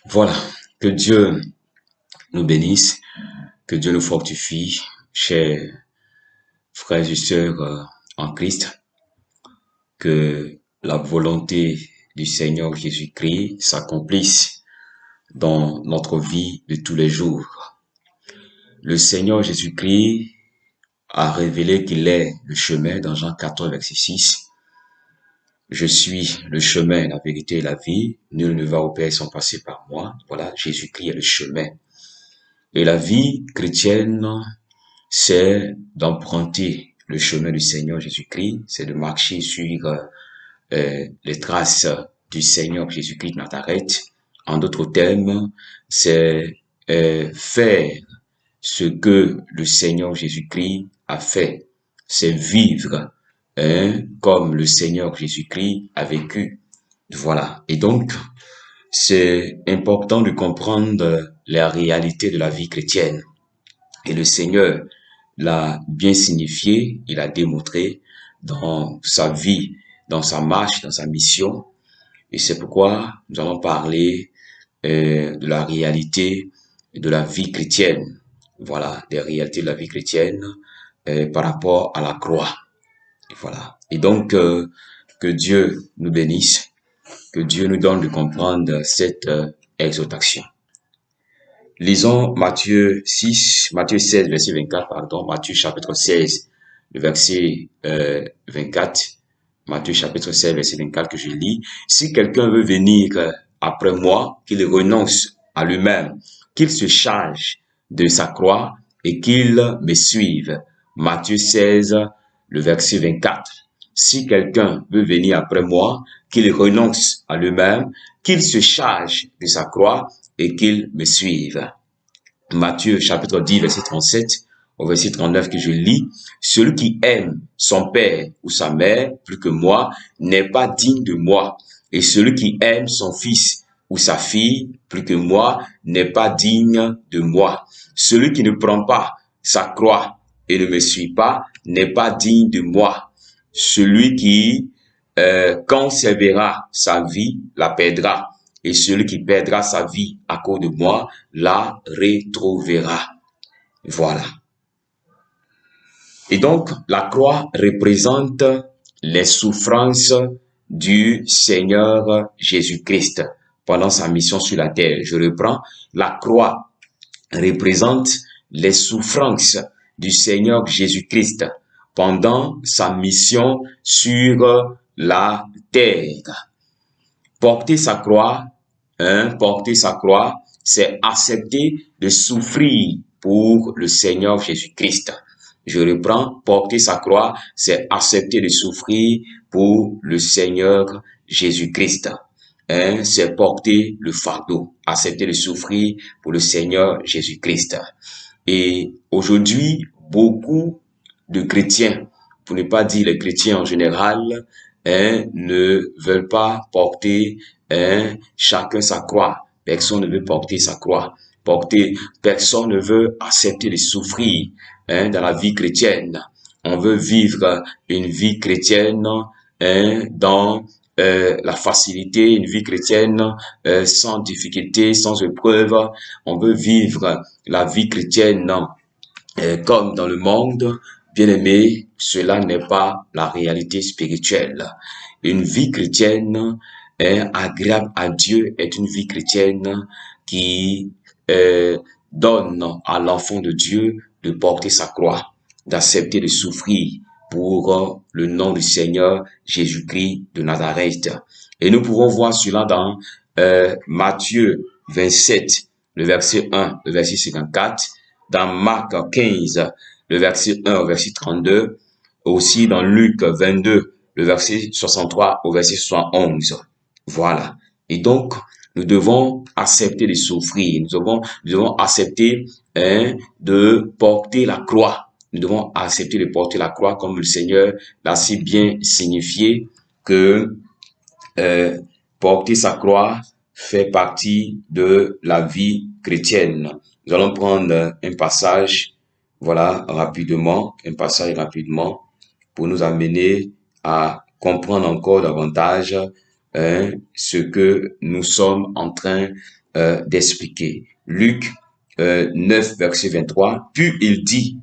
Voilà, que Dieu nous bénisse, que Dieu nous fortifie, chers frères et sœurs en Christ, que la volonté du Seigneur Jésus-Christ s'accomplisse dans notre vie de tous les jours. Le Seigneur Jésus-Christ a révélé qu'il est le chemin dans Jean 14, verset 6. Je suis le chemin, la vérité et la vie. Nul ne va au Père sans passer par moi. Voilà, Jésus-Christ est le chemin. Et la vie chrétienne, c'est d'emprunter le chemin du Seigneur Jésus-Christ, c'est de marcher sur les traces du Seigneur Jésus-Christ de Nazareth. En d'autres termes, c'est faire ce que le Seigneur Jésus-Christ a fait. C'est vivre comme le Seigneur Jésus-Christ a vécu. Voilà. Et donc, c'est important de comprendre la réalité de la vie chrétienne. Et le Seigneur l'a bien signifié, il a démontré dans sa vie, dans sa marche, dans sa mission. Et c'est pourquoi nous allons parler de la réalité de la vie chrétienne. Voilà, des réalités de la vie chrétienne par rapport à la croix. Voilà. Et donc, que Dieu nous bénisse, que Dieu nous donne de comprendre cette exhortation. Lisons Matthieu 16, verset 24, Matthieu chapitre 16, le verset 24, Matthieu chapitre 16, verset 24 que je lis. Si quelqu'un veut venir après moi, qu'il renonce à lui-même, qu'il se charge de sa croix et qu'il me suive. Matthieu 16, le verset 24. Si quelqu'un veut venir après moi, qu'il renonce à lui-même, qu'il se charge de sa croix et qu'il me suive. Matthieu chapitre 10, verset 37 au verset 39 que je lis. Celui qui aime son père ou sa mère plus que moi n'est pas digne de moi. Et celui qui aime son fils ou sa fille plus que moi n'est pas digne de moi. Celui qui ne prend pas sa croix et ne me suit pas n'est pas digne de moi. Celui qui conservera sa vie la perdra. Et celui qui perdra sa vie à cause de moi la retrouvera. Voilà. Et donc, la croix représente les souffrances du Seigneur Jésus-Christ pendant sa mission sur la terre. Je reprends, la croix représente les souffrances du Seigneur Jésus-Christ pendant sa mission sur la terre. Porter sa croix, c'est accepter de souffrir pour le Seigneur Jésus-Christ. Je reprends, porter sa croix, c'est accepter de souffrir pour le Seigneur Jésus-Christ. C'est porter le fardeau, accepter de souffrir pour le Seigneur Jésus-Christ. Et aujourd'hui, beaucoup de chrétiens, pour ne pas dire les chrétiens en général, ne veulent pas porter chacun sa croix. Personne ne veut porter sa croix. Personne ne veut accepter de souffrir dans la vie chrétienne. On veut vivre une vie chrétienne dans la facilité, une vie chrétienne sans difficulté, sans épreuve. On veut vivre la vie chrétienne comme dans le monde. Bien-aimé, cela n'est pas la réalité spirituelle. Une vie chrétienne agréable à Dieu est une vie chrétienne qui donne à l'enfant de Dieu de porter sa croix, d'accepter de souffrir pour le nom du Seigneur Jésus-Christ de Nazareth. Et nous pouvons voir cela dans Matthieu 27, le verset 1, le verset 54, dans Marc 15, le verset 1 au verset 32, aussi dans Luc 22, le verset 63 au verset 71. Voilà. Et donc, nous devons accepter de souffrir. Nous devons accepter de porter la croix. Nous devons accepter de porter la croix comme le Seigneur l'a si bien signifié que porter sa croix fait partie de la vie chrétienne. Nous allons prendre un passage, voilà, un passage rapidement pour nous amener à comprendre encore davantage ce que nous sommes en train d'expliquer. Luc 9, verset 23, puis il dit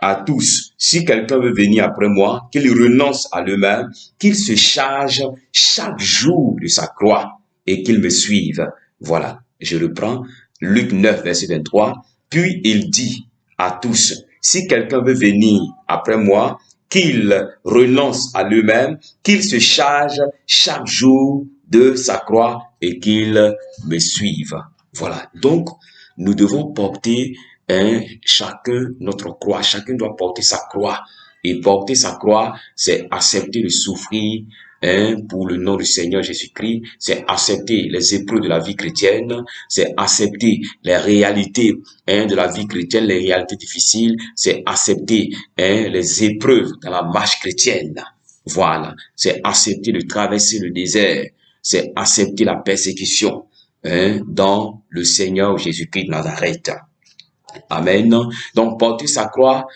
à tous, si quelqu'un veut venir après moi, qu'il renonce à lui-même, qu'il se charge chaque jour de sa croix et qu'il me suive. Voilà, je reprends, Luc 9, verset 23, puis il dit à tous, si quelqu'un veut venir après moi, qu'il renonce à lui-même, qu'il se charge chaque jour de sa croix et qu'il me suive. Voilà, donc nous devons porter chacun notre croix, chacun doit porter sa croix. Et porter sa croix, c'est accepter de souffrir pour le nom du Seigneur Jésus-Christ, c'est accepter les épreuves de la vie chrétienne, c'est accepter les réalités de la vie chrétienne, les réalités difficiles, c'est accepter les épreuves dans la marche chrétienne. Voilà, c'est accepter de traverser le désert, c'est accepter la persécution dans le Seigneur Jésus-Christ de Nazareth. Amen. Donc, porter sa croix,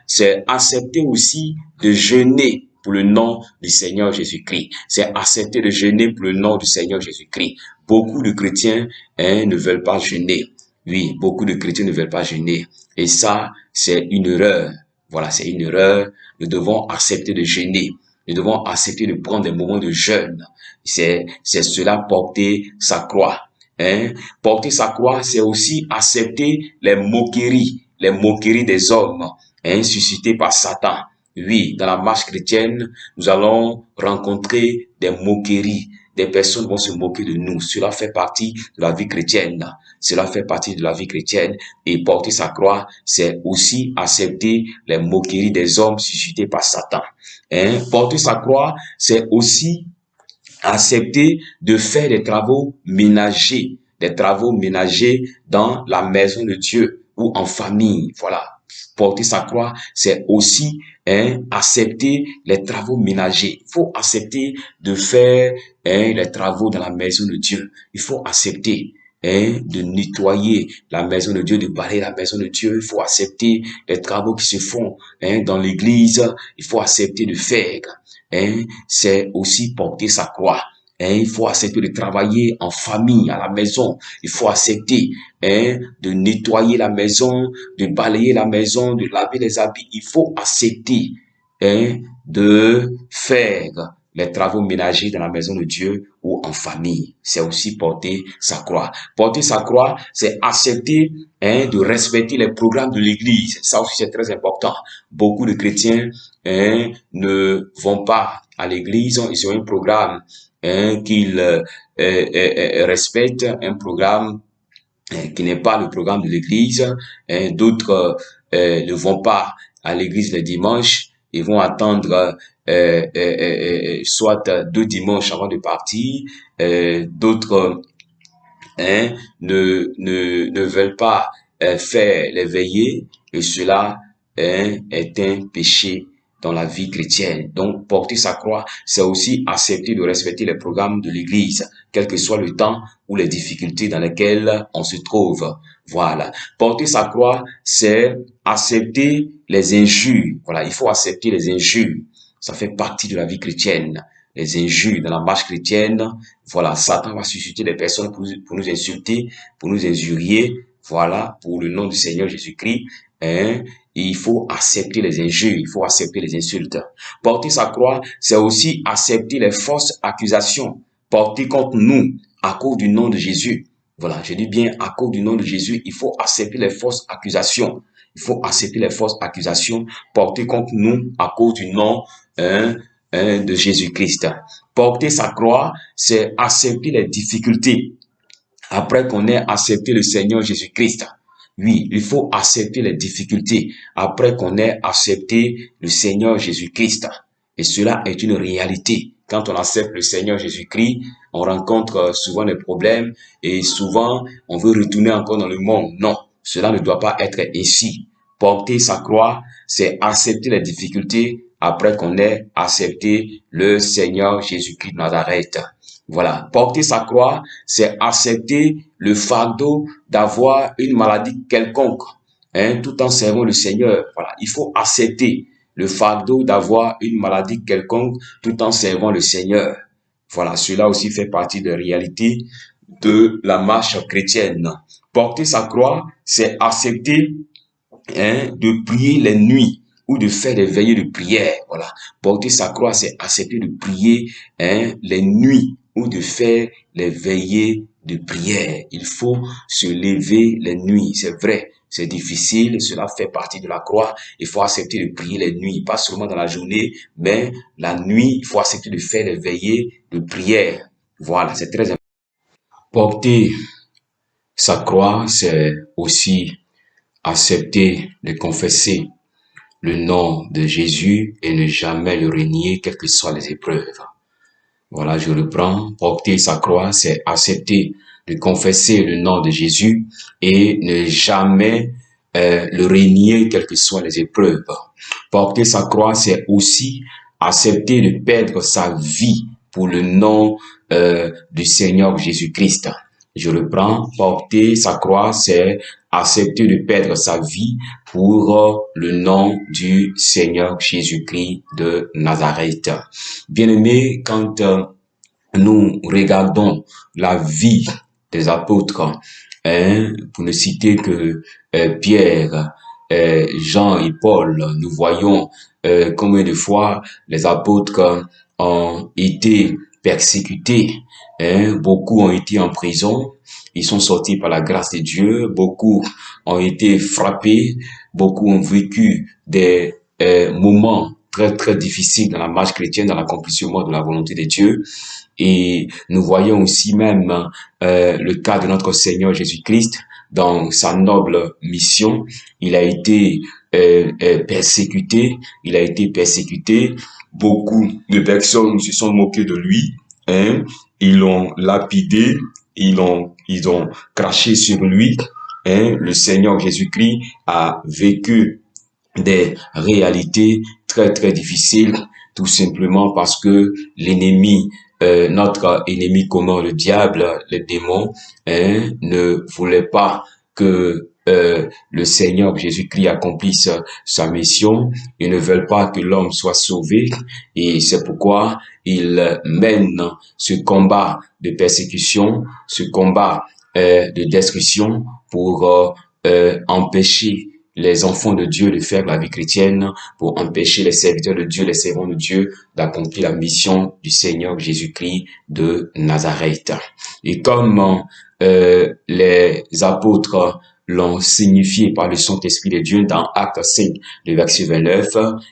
c'est accepter aussi de jeûner pour le nom du Seigneur Jésus-Christ. C'est accepter de jeûner pour le nom du Seigneur Jésus-Christ. Beaucoup de chrétiens ne veulent pas jeûner. Oui, beaucoup de chrétiens ne veulent pas jeûner. Et ça, c'est une erreur. Voilà, c'est une erreur. Nous devons accepter de jeûner. Nous devons accepter de prendre des moments de jeûne. C'est cela, porter sa croix. Porter sa croix, c'est aussi accepter les moqueries des hommes, suscitées par Satan. Oui, dans la marche chrétienne, nous allons rencontrer des moqueries. Des personnes vont se moquer de nous. Cela fait partie de la vie chrétienne. Cela fait partie de la vie chrétienne. Et porter sa croix, c'est aussi accepter les moqueries des hommes suscitées par Satan. Porter sa croix, c'est aussi accepter de faire des travaux ménagers dans la maison de Dieu ou en famille. Voilà. Porter sa croix, c'est aussi accepter les travaux ménagers. Il faut accepter de faire les travaux dans la maison de Dieu. Il faut accepter de nettoyer la maison de Dieu, de balayer la maison de Dieu. Il faut accepter les travaux qui se font dans l'église. Il faut accepter de faire. C'est aussi porter sa croix. Il faut accepter de travailler en famille, à la maison. Il faut accepter de nettoyer la maison, de balayer la maison, de laver les habits. Il faut accepter de faire les travaux ménagers dans la maison de Dieu ou en famille. C'est aussi porter sa croix. Porter sa croix, c'est accepter de respecter les programmes de l'Église. Ça aussi, c'est très important. Beaucoup de chrétiens ne vont pas à l'Église. Ils ont un programme qu'ils respectent, un programme qui n'est pas le programme de l'Église. D'autres ne vont pas à l'Église le dimanche. Ils vont attendre soit 2 dimanches avant de partir. D'autres ne veulent pas faire les veillées, et cela est un péché dans la vie chrétienne. Donc, porter sa croix, c'est aussi accepter de respecter les programmes de l'Église, quel que soit le temps ou les difficultés dans lesquelles on se trouve. Voilà. Porter sa croix, c'est accepter les injures. Voilà, il faut accepter les injures. Ça fait partie de la vie chrétienne. Les injures dans la marche chrétienne. Voilà, Satan va susciter des personnes pour nous insulter, pour nous injurier. Voilà, pour le nom du Seigneur Jésus-Christ. Il faut accepter les injures, il faut accepter les insultes. Porter sa croix, c'est aussi accepter les fausses accusations portées contre nous à cause du nom de Jésus. Voilà, je dis bien à cause du nom de Jésus, il faut accepter les fausses accusations. Il faut accepter les fausses accusations portées contre nous à cause du nom de Jésus-Christ. Porter sa croix, c'est accepter les difficultés après qu'on ait accepté le Seigneur Jésus-Christ. Oui, il faut accepter les difficultés après qu'on ait accepté le Seigneur Jésus-Christ. Et cela est une réalité. Quand on accepte le Seigneur Jésus-Christ, on rencontre souvent des problèmes et souvent on veut retourner encore dans le monde. Non, cela ne doit pas être ainsi. Porter sa croix, c'est accepter les difficultés après qu'on ait accepté le Seigneur Jésus-Christ de Nazareth. Voilà, porter sa croix, c'est accepter le fardeau d'avoir une maladie quelconque, tout en servant le Seigneur. Voilà, il faut accepter le fardeau d'avoir une maladie quelconque, tout en servant le Seigneur. Voilà, cela aussi fait partie de la réalité de la marche chrétienne. Porter sa croix, c'est accepter de prier les nuits ou de faire des veillées de prière. Voilà. Porter sa croix, c'est accepter de prier les nuits ou de faire les veillées de prière. Il faut se lever les nuits, c'est vrai. C'est difficile, cela fait partie de la croix. Il faut accepter de prier les nuits, pas seulement dans la journée, mais la nuit, il faut accepter de faire les veillées de prière. Voilà, c'est très important. Porter sa croix, c'est aussi accepter de confesser le nom de Jésus et ne jamais le renier, quelles que soient les épreuves. Voilà, je reprends. Porter sa croix, c'est accepter de confesser le nom de Jésus et ne jamais le renier, quelles que soient les épreuves. Porter sa croix, c'est aussi accepter de perdre sa vie pour le nom du Seigneur Jésus-Christ. Je reprends. Porter sa croix, c'est accepter de perdre sa vie pour le nom du Seigneur Jésus-Christ de Nazareth. Bien-aimés, quand nous regardons la vie des apôtres, pour ne citer que Pierre, Jean et Paul, nous voyons combien de fois les apôtres ont été persécutés, beaucoup ont été en prison, ils sont sortis par la grâce de Dieu, beaucoup ont été frappés, beaucoup ont vécu des moments très très difficiles dans la marche chrétienne, dans l'accomplissement de la volonté de Dieu. Et nous voyons aussi même le cas de notre Seigneur Jésus-Christ dans sa noble mission. Il a été persécuté, beaucoup de personnes se sont moquées de lui, ils l'ont lapidé, ils ont craché sur lui. Le Seigneur Jésus-Christ a vécu des réalités très très difficiles, tout simplement parce que l'ennemi, notre ennemi commun, le diable, les démons, ne voulait pas que le Seigneur Jésus-Christ accomplisse sa mission. Ils ne veulent pas que l'homme soit sauvé, et c'est pourquoi ils mènent ce combat de persécution, ce combat de destruction pour empêcher les enfants de Dieu de faire la vie chrétienne, pour empêcher les serviteurs de Dieu, les servants de Dieu d'accomplir la mission du Seigneur Jésus-Christ de Nazareth. Et comme les apôtres l'ont signifié par le Saint-Esprit de Dieu dans Actes 5, le verset 29,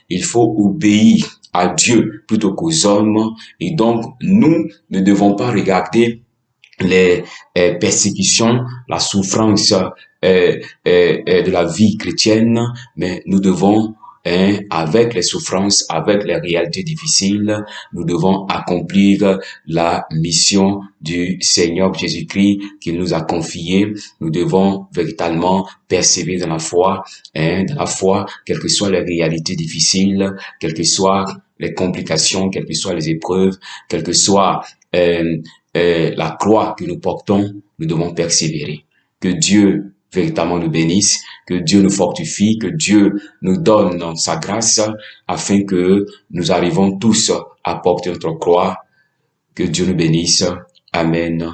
il faut obéir à Dieu plutôt qu'aux hommes, et donc nous ne devons pas regarder les persécutions, la souffrance de la vie chrétienne, mais nous devons, avec les souffrances, avec les réalités difficiles, nous devons accomplir la mission du Seigneur Jésus-Christ qu'il nous a confiée. Nous devons véritablement persévérer dans la foi, quelles que soient les réalités difficiles, quelles que soient les complications, quelles que soient les épreuves, quelle que soit la croix que nous portons, nous devons persévérer. Que Dieu véritablement nous bénisse, que Dieu nous fortifie, que Dieu nous donne sa grâce afin que nous arrivons tous à porter notre croix. Que Dieu nous bénisse. Amen.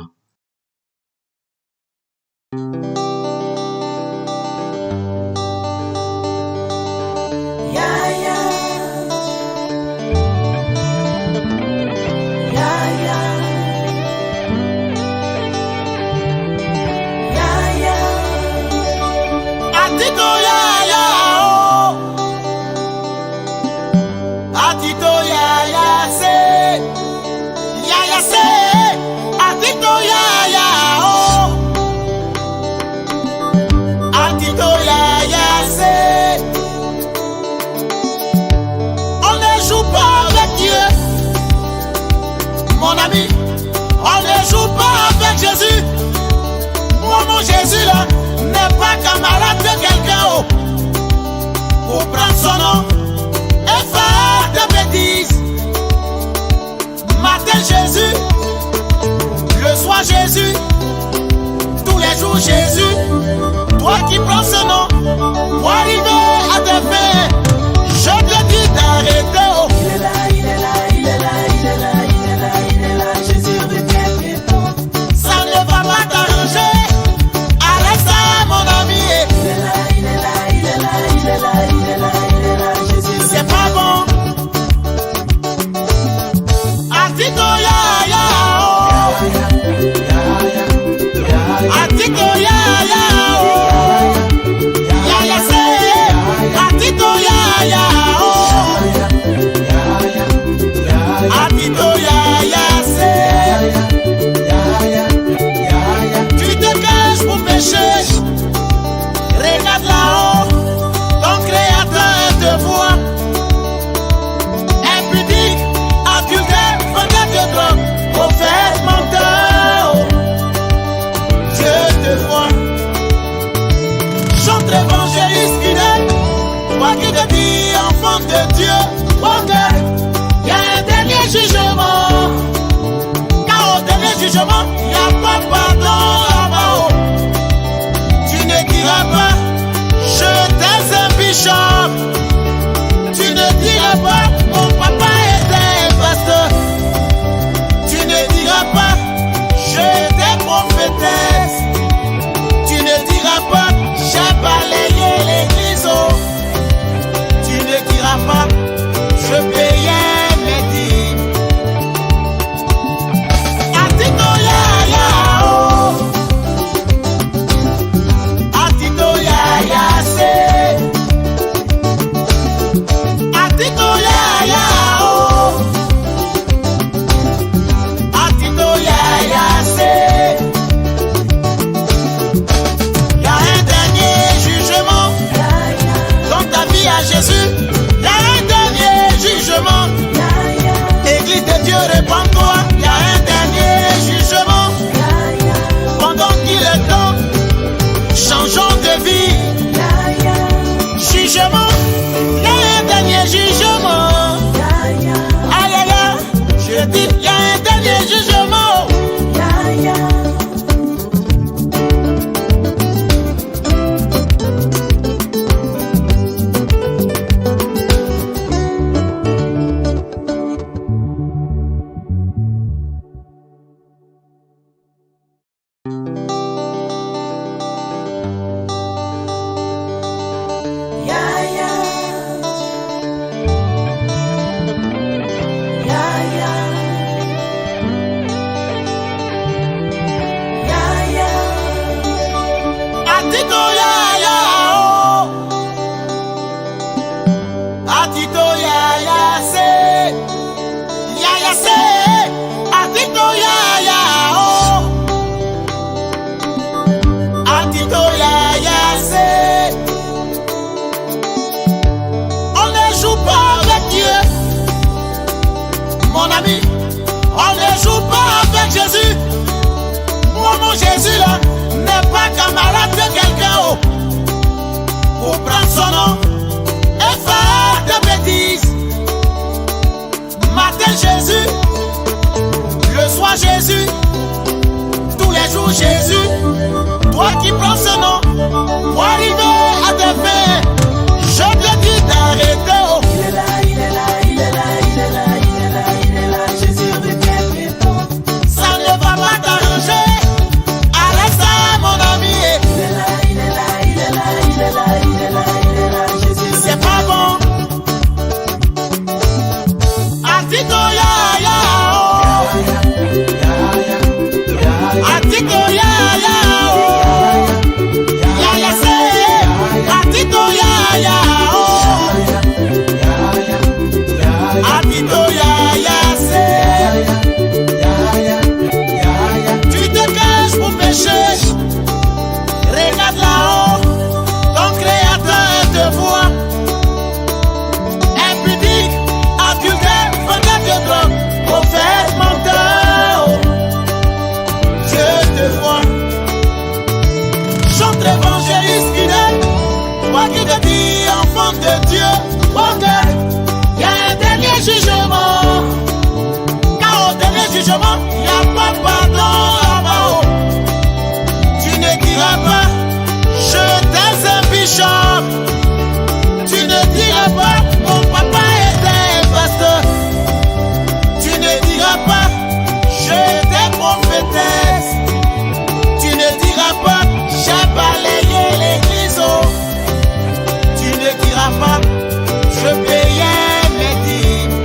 Jésus, mon Jésus là n'est pas camarade de quelqu'un pour prendre son nom et faire des bêtises. Matin Jésus, le soir Jésus, tous les jours Jésus. Toi qui prends ce nom pour arriver à tes fins, je te dis d'arrêter. Oh. Il est là, il est là, il est là, il est là, il est là, il est là, Jésus revient bientôt. Ça ne va Jésus là n'est pas camarade de quelqu'un oh, pour prendre son nom et faire de bêtises. Matin Jésus, le soir Jésus, tous les jours Jésus. Toi qui prends ce nom pour arriver à tes fins, je te dis d'arrêter oh. Il est là, il est là, il est là, il est là, il est là, il est là, Jésus revienne bientôt. Ça ne va pas t'arranger, arrête ça mon ami. Il est là, il est là, il est là, il est là, il est là, il est là, Jésus C'est pas bon. Atito ya ya oh. Atito ya ya oh. Ya ya say. Atito ya ya oh. Atito ya ya say. Tu te caches pour pécher. Regarde là-haut, ton créateur te voit. Impudique, adultère, vendeur de drogue, prophète menteur. Dieu te voit. Chante l'évangéliste fidèle, toi qui te dis enfant de Dieu. Oh Dieu, il y a un dernier jugement. Car au dernier jugement, il n'y a pas pardon là-bas. Tu ne diras pas, je t'ai un bishop. Tu ne diras pas, mon papa était un pasteur. Tu ne diras pas, j'étais prophétesse. Tu ne diras pas, j'ai balayé l'église. Oh. Tu ne diras pas, je payais mes dîmes.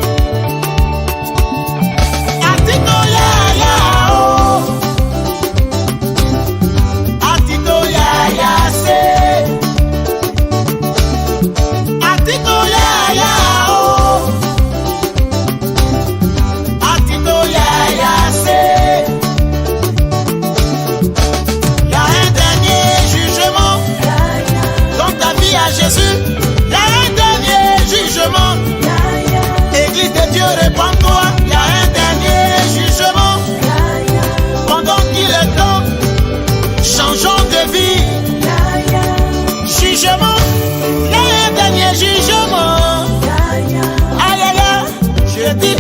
Atito ya ya oh. Atito ya ya c'est. Atito ya ya oh. Atito ya ya c'est. Y a un dernier jugement dans ta vie à Jésus. Y a un dernier jugement. Église de Dieu, répands-toi. Y a un dernier jugement. Pendant qu'il est temps, changeons de vie. Jugement, y a un dernier jugement. Aïe aïe aïe, je dis